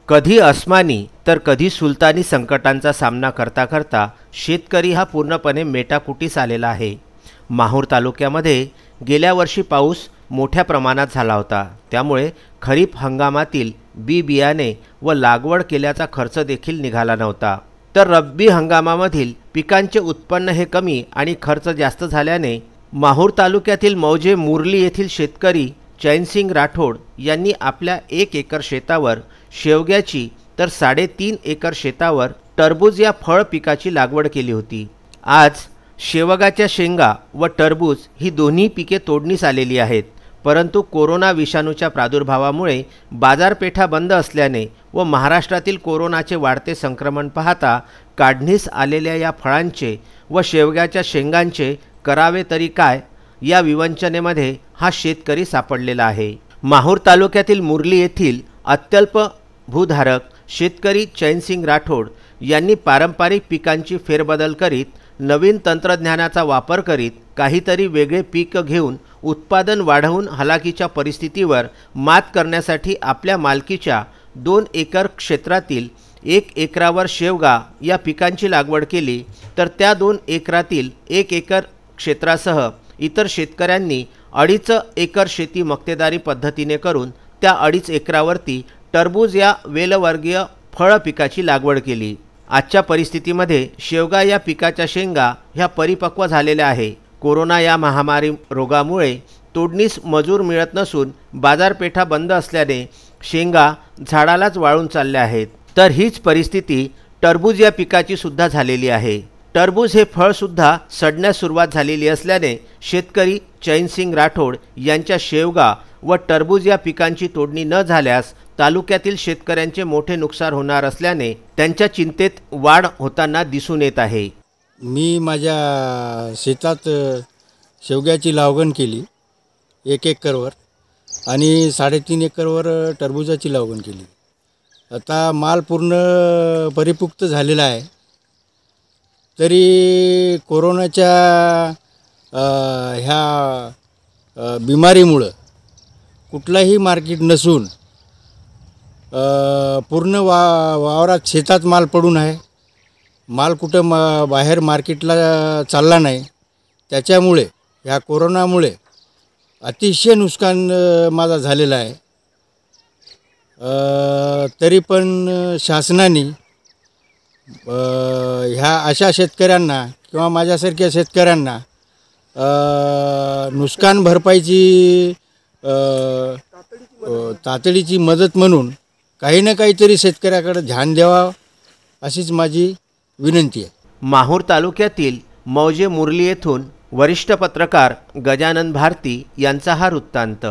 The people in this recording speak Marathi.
कधी अस्मानी तर कधी सुलतानी संकटांचा सामना करता करता शेतकरी हा पूर्णपणे मेटाकुटीस आलेला आहे। माहूर तालुक्यामध्ये गेल्या वर्षी पाऊस मोठ्या प्रमाणात झाला होता, त्यामुळे खरीप हंगामातील बी बियाणे व लागवड केल्याचा खर्च देखील निघाला नव्हता। तर रब्बी हंगामामधील पिकांचे उत्पन्न हे कमी आणि खर्च जास्त झाल्याने माहूर तालुक्यातील मौजे मुरली येथील शेतकरी चैनसिंग राठोड यांनी आपल्या 1 एकर शेतावर शेवग्याची तर 3.5 एकर शेतावर टरबूज या फळ पिकाची लागवड केली होती। आज शेवगाच्या शेंगा व टरबूज ही दोन्ही पिके तोडणीस आलेली आहेत, परंतु कोरोना विषाणूच्या प्रादुर्भावामुळे बाजारपेठा बंद असल्याने व महाराष्ट्रातील कोरोनाचे वाढते संक्रमण पाहता काढणीस आलेल्या या फळांचे व शेवग्याच्या शेंगांचे करावे तरी काय या विवंचनेमध्ये हा शेतकरी सापडलेला आहे। माहूर तालुक्यातील मुरली येथील अत्यल्प भूधारक शेतकरी चैनसिंग राठोड यांनी पारंपरिक पिकांची फेरबदल करीत नवीन तंत्रज्ञानाचा वापर करीत काहीतरी वेगळे पीक घेऊन उत्पादन वाढवून हलाखीच्या परिस्थितीवर मात करण्यासाठी आपल्या मालकीच्या 2 एकर क्षेत्रातील 1 एकरावर शेवगा या पिकांची लागवड केली, तर त्या 2 एकरातील 1 एकर क्षेत्रासह इतर शेतकऱ्यांनी 2.5 एकर शेती मक्तेदारी पद्धतीने करून त्या 2.5 एकरावरती टरबूज या वेलवर्गीय फळ पिकाची लागवड केली। आजच्या परिस्थितीमध्ये शेवगा या पिकाच्या शेंगा ह्या परिपक्व झालेल्या आहे। कोरोना या महामारी रोगामुळे तोडणीस मजूर मिळत नसून बाजारपेठा बंद असल्याने शेंगा झाडालाच वाळून चालल्या आहेत। तर हीच परिस्थिती टरबूज या पिकाची सुद्धा झालेली आहे। टरबूज हे फळ सुद्धा सडण्यास सुरुवात झालेली असल्याने शेतकरी चैनसिंग राठोड यांच्या शेवगा व टरबूज या पिकांची तोडणी न झाल्यास तालुक्यातील शेतकऱ्यांचे मोठे नुकसान होणार असल्याने त्यांच्या चिंतेत वाढ होताना दिसून येत आहे। मी माझ्या शेतात शेवग्याची लागवड केली 1 एकरवर आणि 3.5 एकरवर टरबूजाची लागवड केली। आता माल पूर्ण परिपुक्त झालेला आहे, तरी कोरोनाच्या ह्या बिमारीमुळे कुठलाही मार्केट नसून पूर्ण वावरात शेतात माल पडून आहे। माल कुठं बाहेर मार्केटला चालला नाही, त्याच्यामुळे ह्या कोरोनामुळे अतिशय नुकसान माझा झालेला आहे। तरी पण शासनाने ह्या अशा शेतकऱ्यांना किंवा माझ्यासारख्या शेतकऱ्यांना नुकसान भरपाईची तातडीची मदत म्हणून काही ना काहीतरी शेतकऱ्याकडे ध्यान द्यावा अशीच माझी विनंती आहे। माहूर तालुक्यातील मौजे मुरली येथून वरिष्ठ पत्रकार गजानन भारती यांचा हा वृत्तांत।